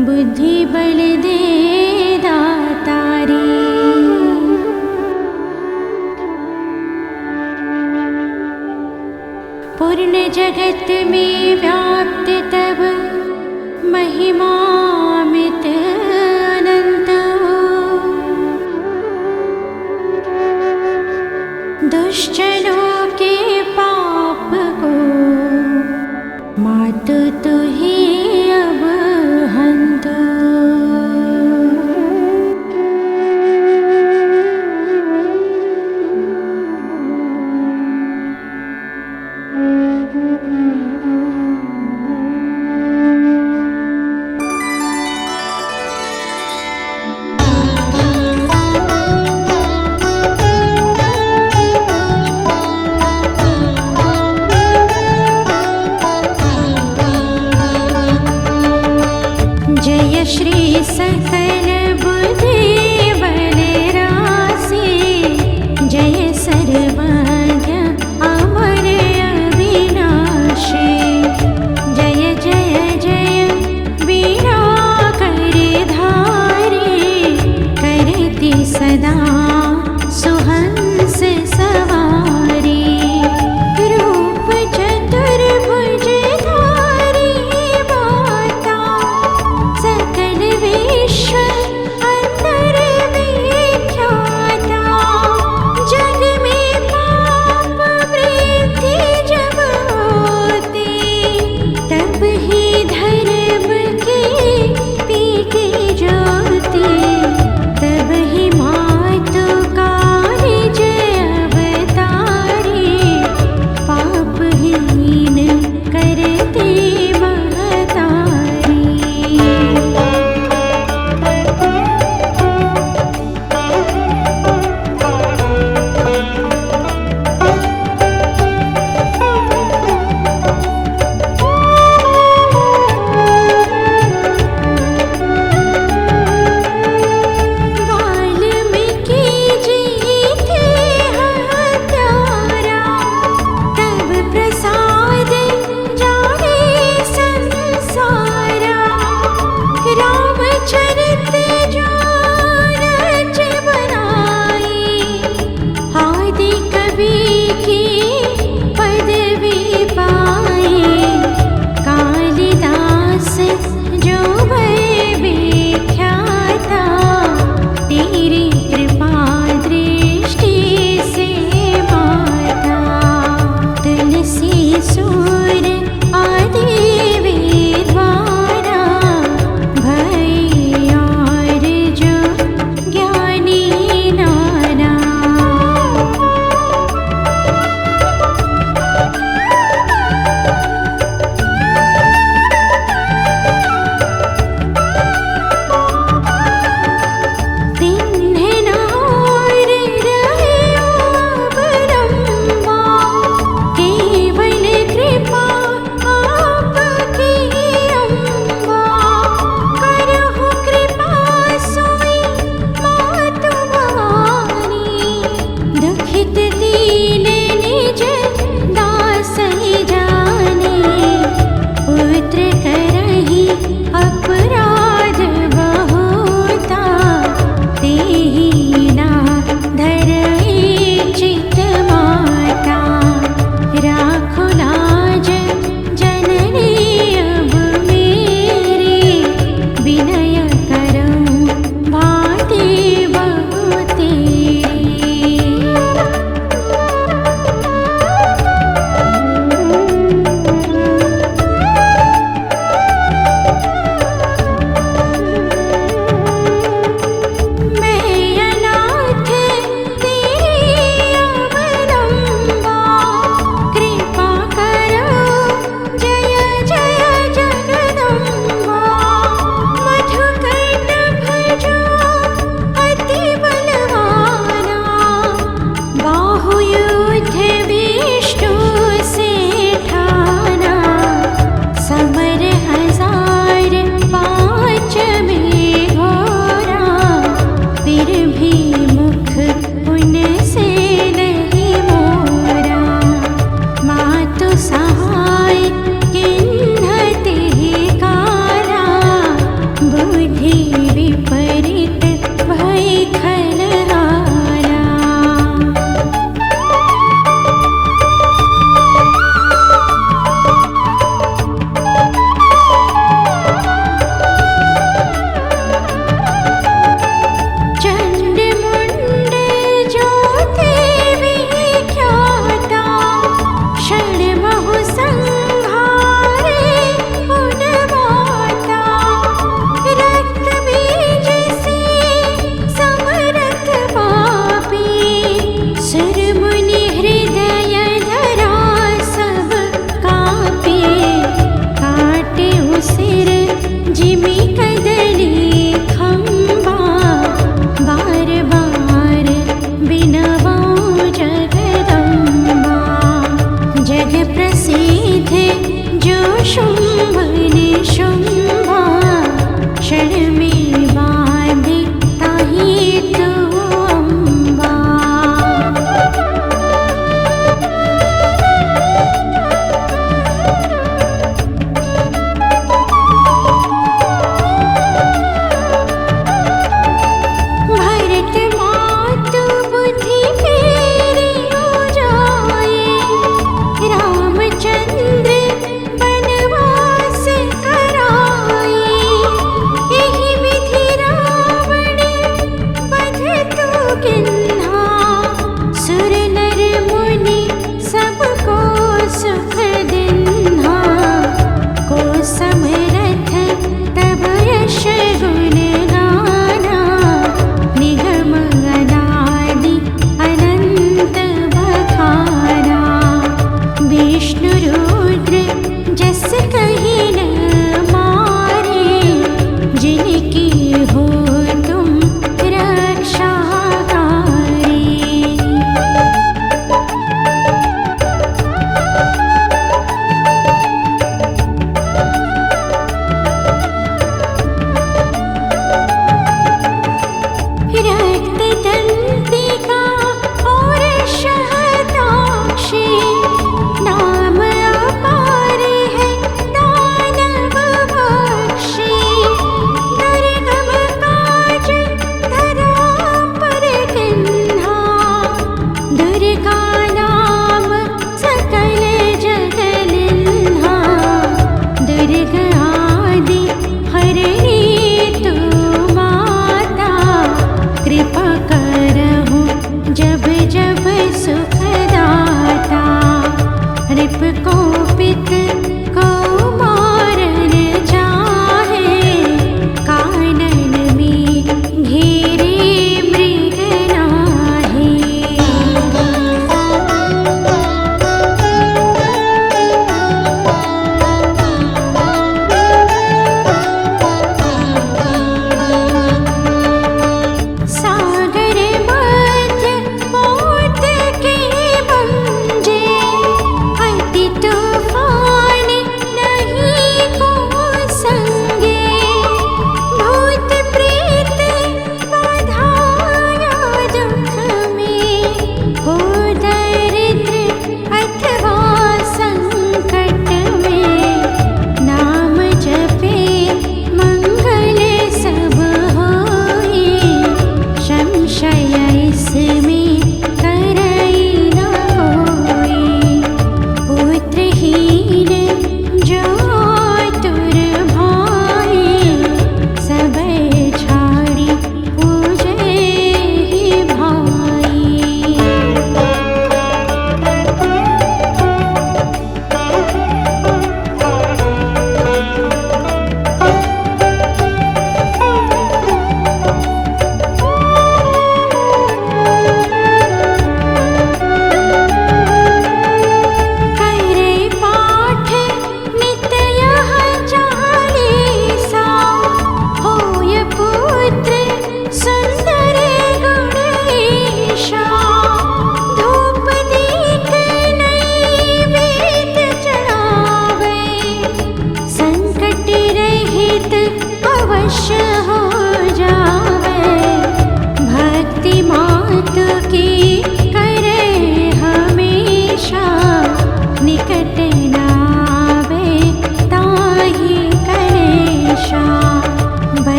बुद्धि बल दे दातारी। पूर्ण जगत में व्याप्त तब महिमामित अनंत। दुष्टों के पाप को मातु तू ही अब हंत।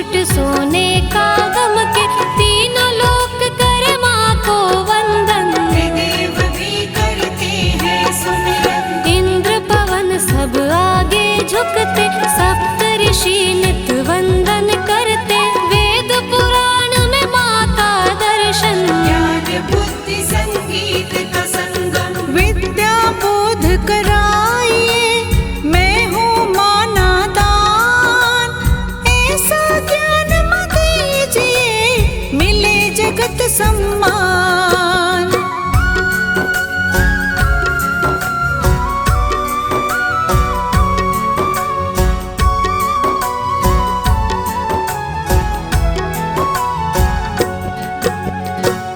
मुकुट सोने का गम के, तीनों लोक करे माँ को वंदन। देव भी करते हैं सुमिरन, इंद्र पवन सब आगे झुकते, सप्त ऋषि नित वंदन करते। वेद पुराण में माँ का दर्शन, ज्ञान बुद्धि संगीत का संगम। विद्या बोध कराइए, मैं हूँ माँ नादान। ऐसा ज्ञान मत दीजिए, मिले जगत सम्मान।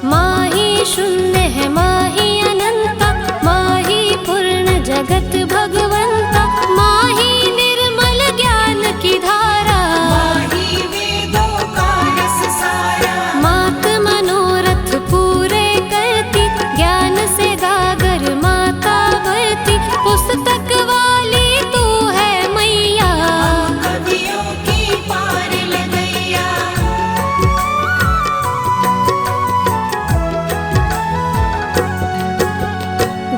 माही शून्य है माही अनंता, माही पूर्ण जगत भगवंता। माही निर्मल ज्ञान की धारा, माही वेदों का रस सारा। मात मनोरथ पूरे करती, ज्ञान से गागर माता भरती। पुस्तक वाली तू है मैया, कवियों की पार लगैया।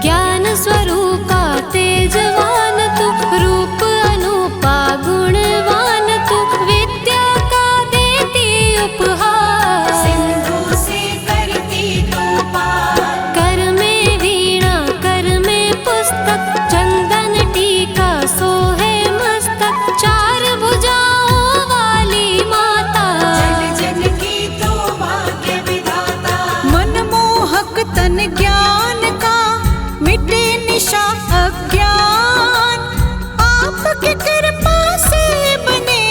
ज्ञान स्वरूपा तेजवान तू, रूप अनुपा गुणवान तू। विद्या का देती उपहार, सिंधु से करती तू पार। कर में वीणा कर में पुस्तक, चंदन टीका सोहे मस्तक। चार भुजाओं वाली माता, जन जन की तो भाग्य विधाता। मनमोहक तन ज्ञान का, मिटे निशा अज्ञान। आपकी कृपा से बने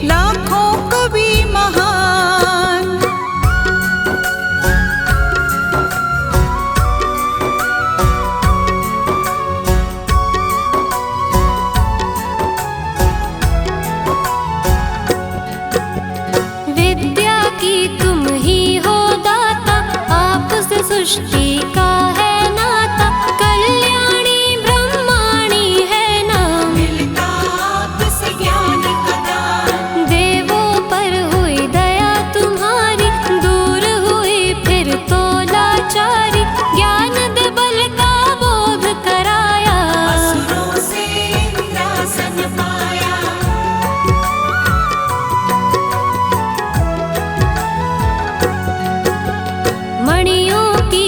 लाखों कवि महान। विद्या की तुम ही हो दाता, आपसे सृष्टि का है नाता। कल्याणी ब्रह्माणी है नाम, मिलता आपसे ज्ञान का दान। देवों पर हुई दया तुम्हारी, दूर हुई फिर तो लाचारी। ज्ञान दे बल का बोध कराया, असुरों से इंद्रासन पाया। मणियों की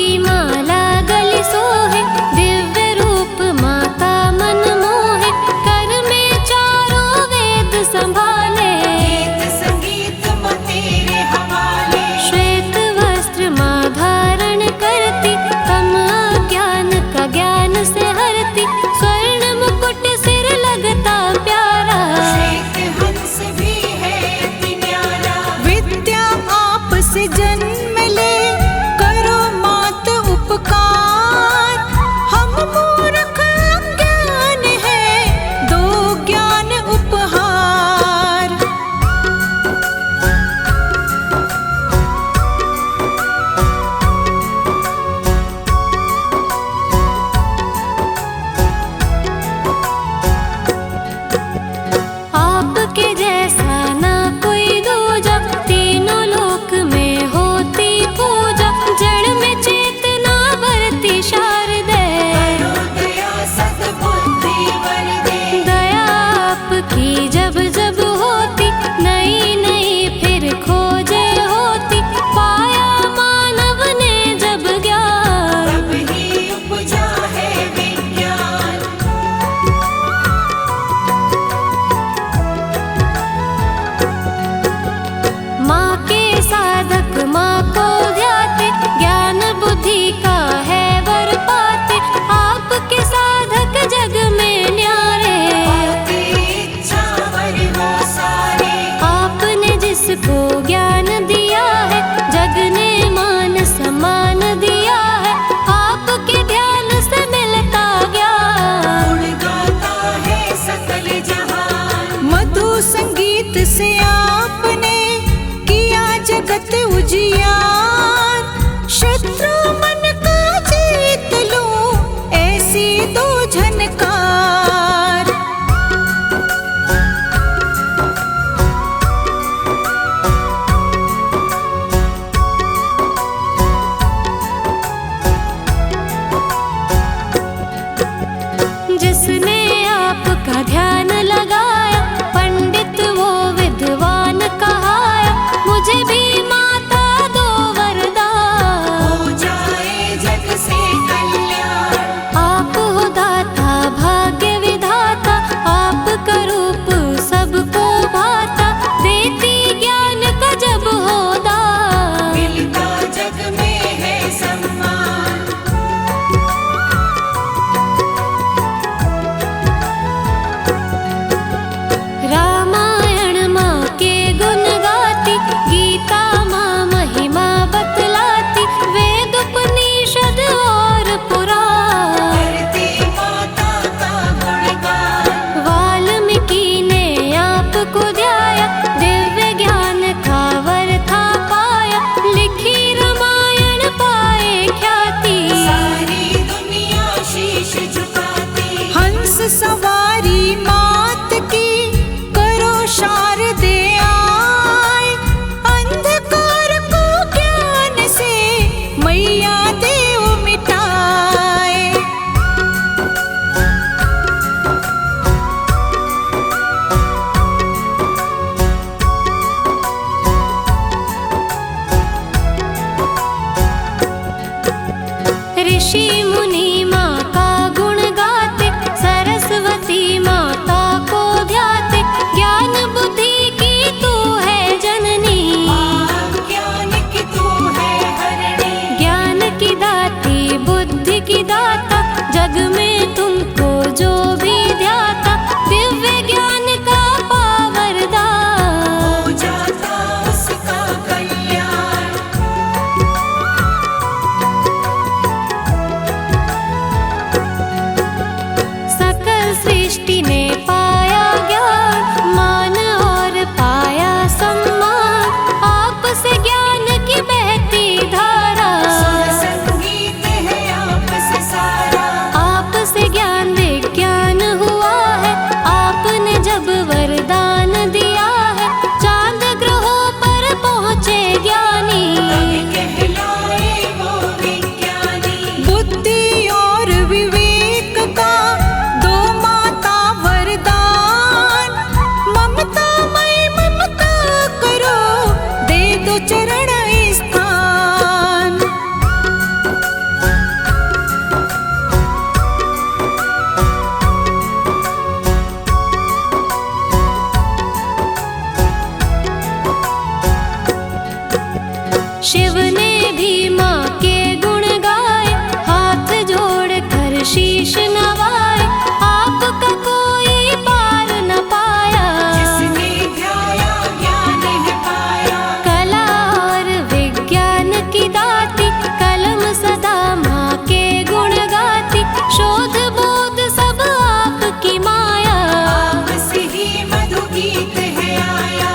शिव ने भी माँ के गुण गाए, हाथ जोड़ कर शीश नवाए, आपका कोई पार न पाया। जिसने ध्याया ज्ञान है पाया। कला और विज्ञान की दाती, कलम सदा माँ के गुण गाती, शोध बोध सब आपकी माया। आपसे ही मधु गीत है आया।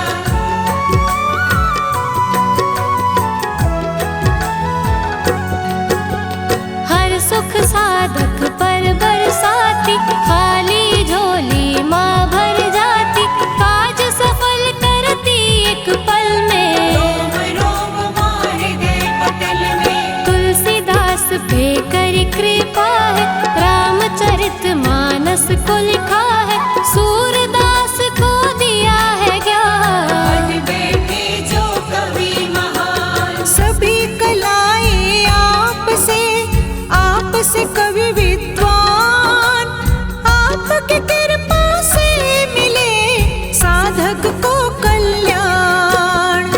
हर सुख साधक पर बरसाती, खाली झोली माँ भर जाती, काज सफल करती एक पल में। रोम रोम माँ हृदय पटल में। तुलसीदास पे करी कृपा है, रामचरित मानस को लिखा है, सूरदास को दिया है ज्ञान। बन बैठे जो कवि महान। सभी कलाएं आपसे कवि विद्वान, आपकी कृपा से मिले साधक को कल्याण।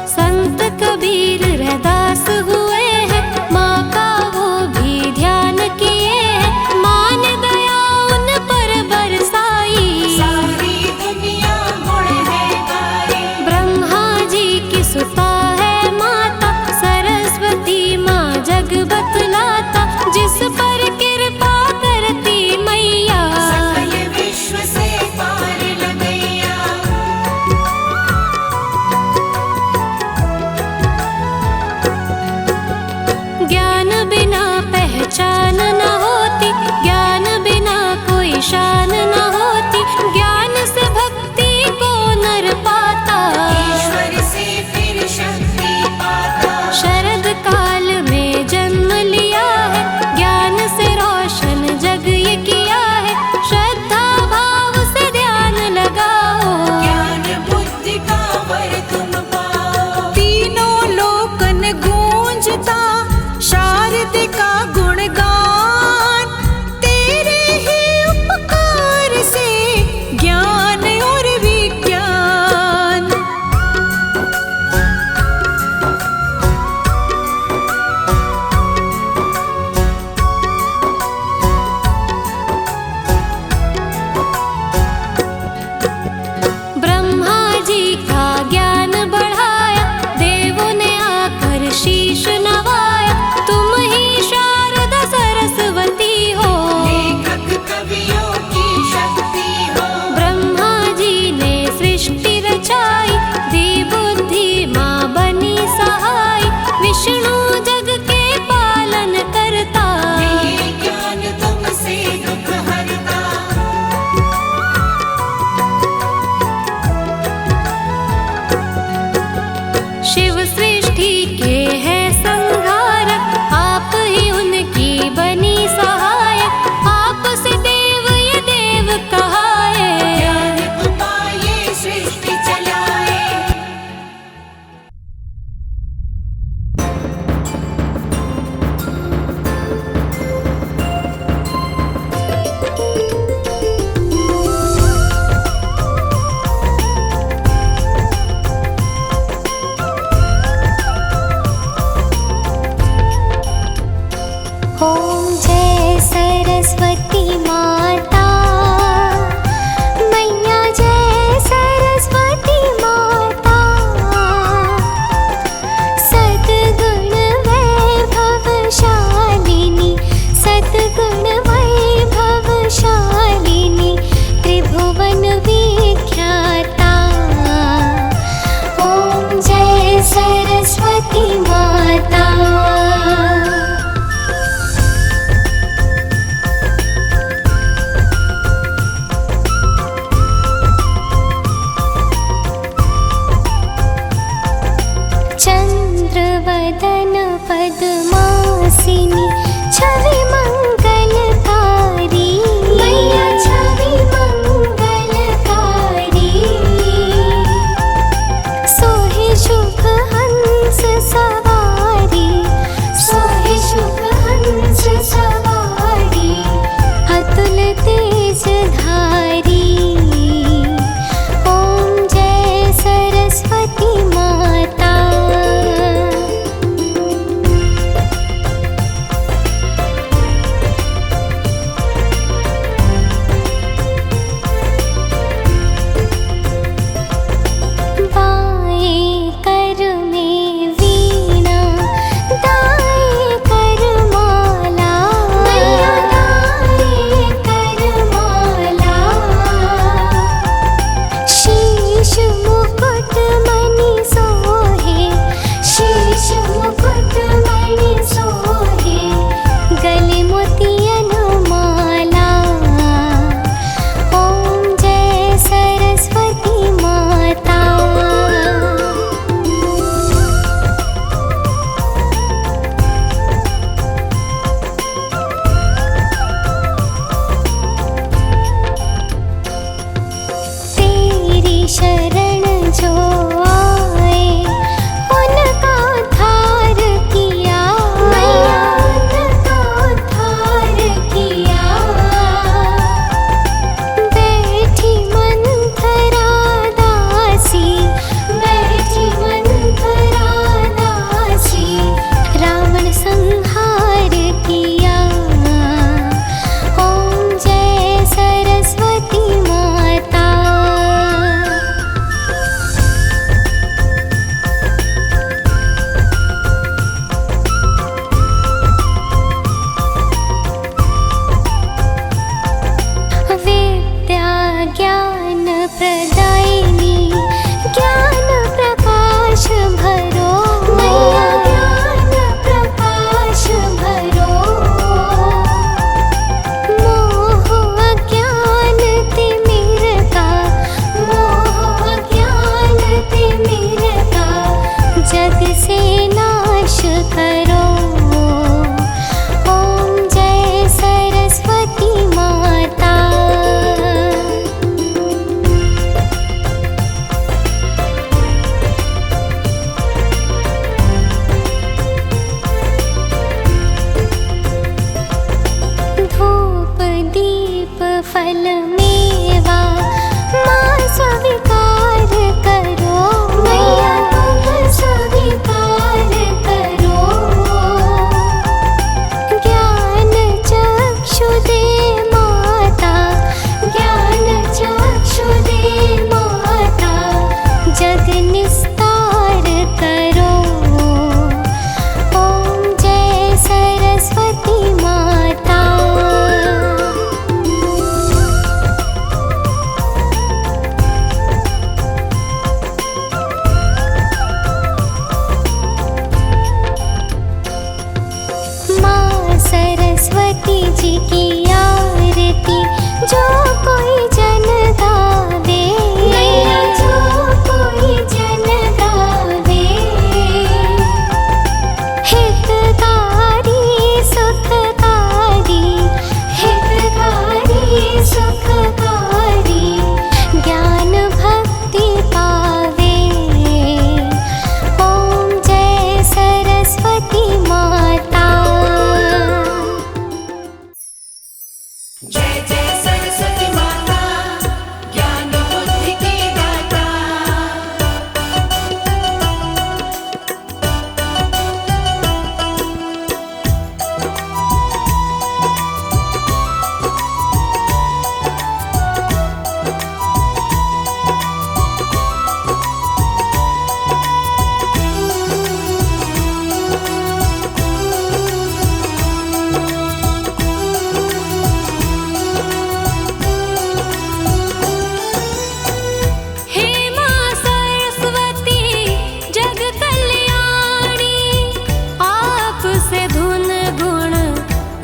संत कबीर रैदास हुए हैं, माँ का वो भी ध्यान किए हैं, माँ ने दया उन पर बरसाई। सारी दुनिया गुण है गाए। ब्रह्मा जी की सुता है माता, सरस्वती माँ जग बतलाता, जिस पर कृपा करती मैया। सकल विश्व से पार लगैया। ज्ञान बिना पहचान न होती, ज्ञान बिना कोई शान न होती, ज्ञान से भक्ति को नर पाता। ईश्वर से फिर शक्ति पाता। शरद काल में जन्म लिया है, ज्ञान से रोशन जग ये किया है, श्रद्धा भाव से ध्यान लगाओ। ज्ञान बुद्धि का वर तुम पाओ। तीनों लोकन गूंजता शारद का गुणगान, तेरे ही उपकार से ज्ञान और विज्ञान। ब्रह्मा जी का ज्ञान बढ़ाया, देवों ने आकर शीश नवाया, तुम ही शारदा सरस्वती हो। लेखक कवियों की शक्ति हो। ब्रह्मा जी ने सृष्टि रचाई, दी बुद्धि माँ बनी सहाय, विष्णु जग के पालन करता। ये ज्ञान तुमसे दुख हरता। शिव सृष्टि के हैं संहारक, आप ही उनकी बनी सहायक, आपसे देव ये देव कहाए। ज्ञान पाए सृष्टि चलाए। ओम जय सरस्वती माता, मैया जय सरस्वती माता। सद्गुण वैभवशालिनी, सद्गुण वैभवशालिनी, त्रिभुवन विख्याता। ओम जय सरस्वती माता। चंद्रवदन पद्मासिनी, छवि मंगलकारी, मैया छवि मंगलकारी। सोहे शुभ हंस सवारी, जी की आरती जो कोई जन गावे, मैया जो कोई जन गावे। हितकारी सुखकारी, हितकारी सुखकारी, ज्ञान भक्ति पावे। ओम जय सरस्वती माता। जय जय सरस्वती माता, ज्ञान बुद्धि की दाता। हे माँ सरस्वती जग कल्याणी, आप से धुन गुण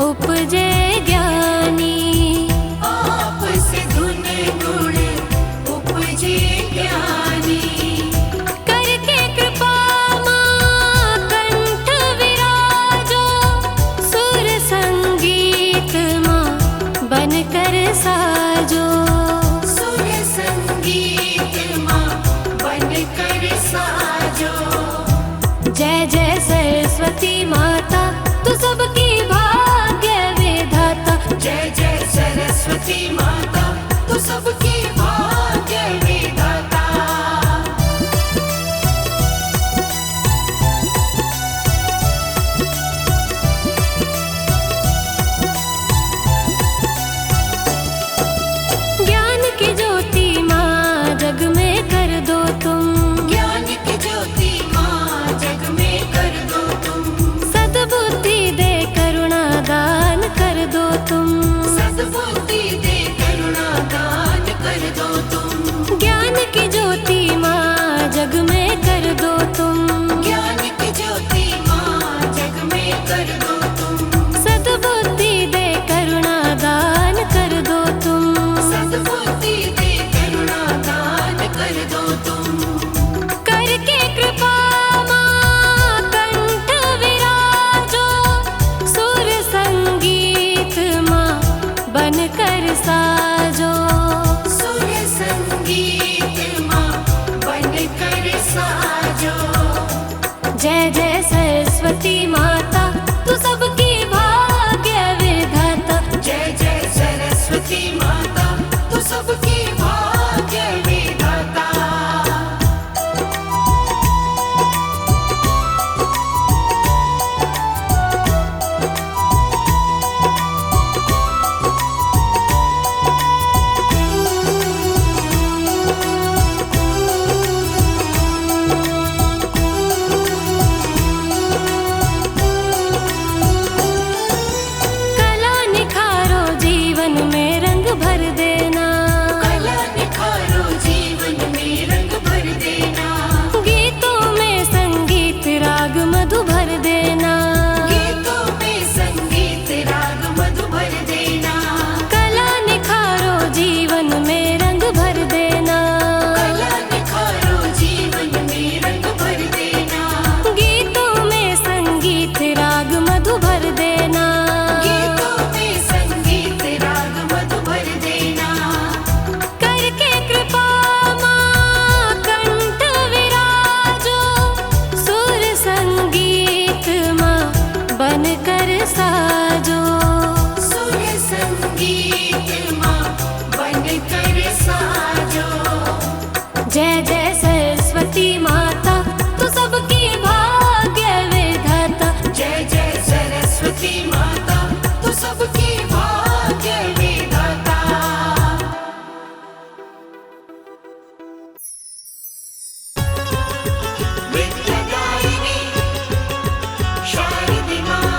उपजे ज्ञानी। आपसे धुन गुण उपजे ज्ञानी। करके कृपा माँ कंठ विराजो, सुर संगीत माँ बनकर साजो। सुर संगीत माँ बनकर साजो। जय जय सरस्वती माता, तू सबकी भाग्य विधाता। जय जय सरस्वती माता, तू सबकी भाग्य विधाता। ज्ञान की ज्योति माँ जग में कर दो तुम, ज्ञान की ज्योति माँ जग में कर दो तुम। सद्बुद्धि दे करुणा दान कर दो तुम। सद्बुद्धि दे करुणा दान कर दो तुम। ज्ञान की ज्योति माँ जग में कर दो तुम। ज्ञान की ज्योति माँ जग में कर दो तुम। सद्बुद्धि दे करुणा दान कर दो तुम। सद्बुद्धि दे करुणा दान कर दो तुम। करके कृपा माँ कंठ विराजो, सुर संगीत माँ बनकर साजो। सुर संगीत माँ बनकर साजो। जय जय सरस्वती माता, तू सबकी भाग्य विधाता। जय जय सरस्वती माता, तू सबकी भाग्य विधाता। कला निखारो जीवन में रंग भर देना, कला निखारो जीवन में रंग भर देना। गीतों में संगीत राग मधु भर देना। गीतों में संगीत राग मधु भर देना। कला निखारो जीवन में रंग भर देना। कला निखारो जीवन में रंग भर देना। गीतों में संगीत राग मधु भर देना। गीतों में संगीत राग मधु भर देना। करके कृपा माँ कंठ विराजो, सुर संगीत माँ बनकर साजो। सुर संगीत माँ बनकर साजो। जय जय सरस्वती माता, तू सबकी भाग्य विधाता। जय जय सरस्वती माता, तू सबकी भाग्य विधाता। विद्यादायिनी शारदे माँ,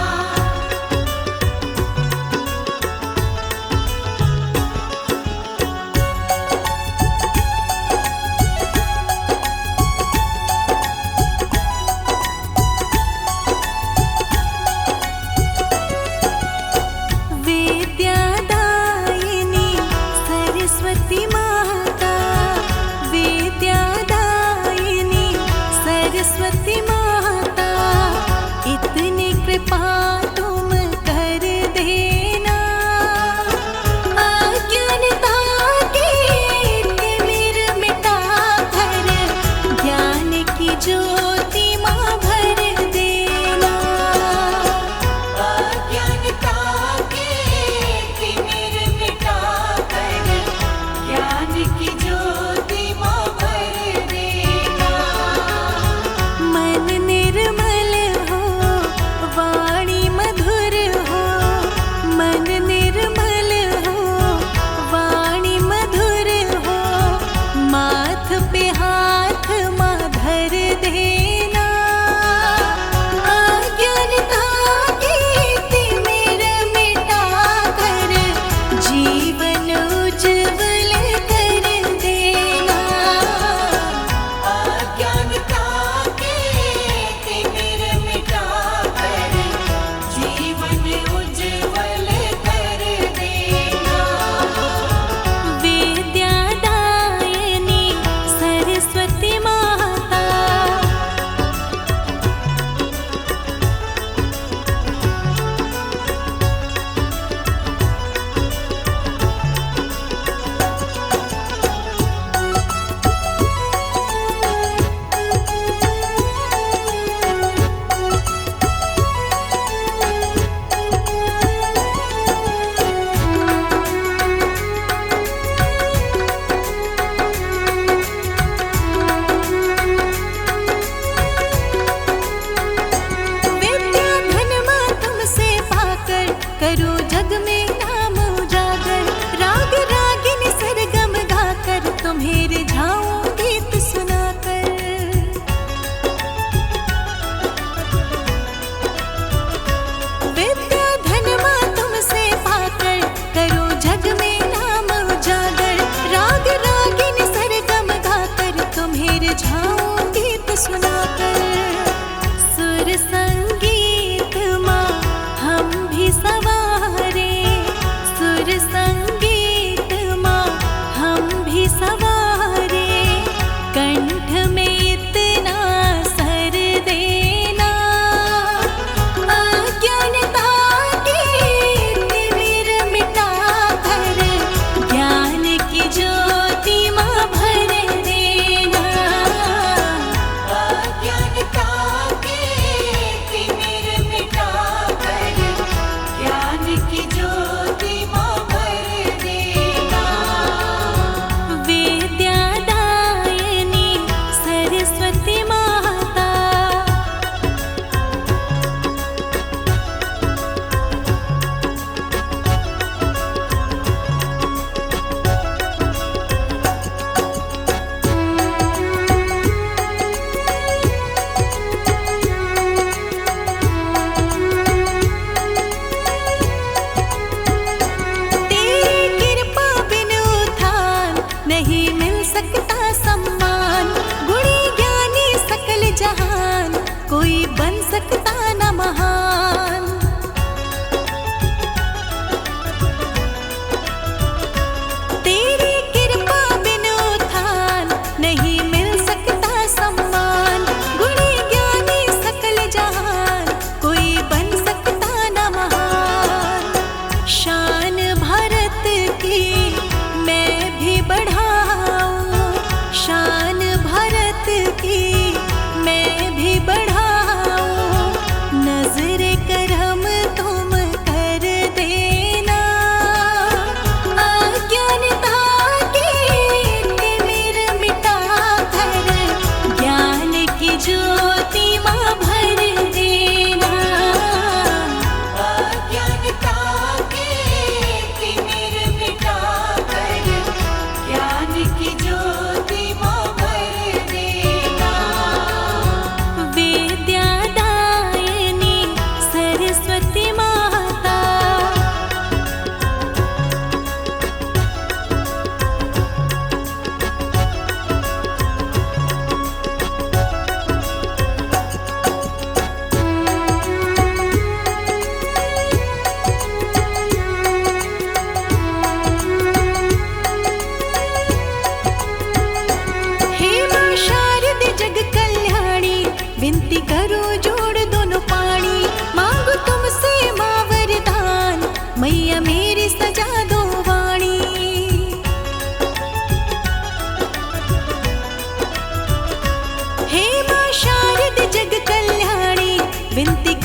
विनती